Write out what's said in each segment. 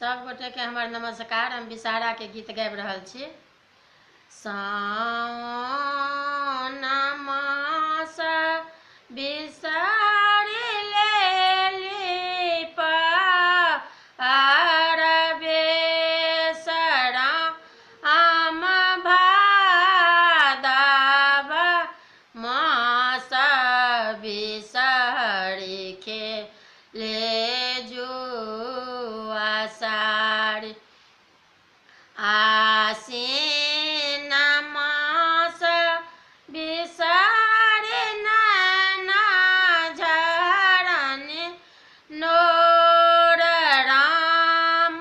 सब गोटे के हमर नमस्कार। हम विषहारा के गीत गाबि रहल छी। सावन मास बिसरि लेली पार बेसराम भादव मास बिसरि खेले जुआषाढ़ आसीन मास बिसरि नैना झरन नोर राम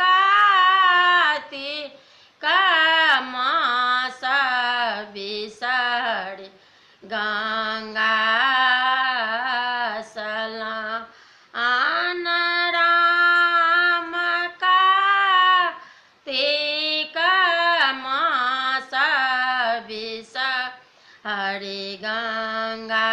कार्तिक मास बिसरि गंगा स्नान राम कार्तिक मास बिसरि गंगा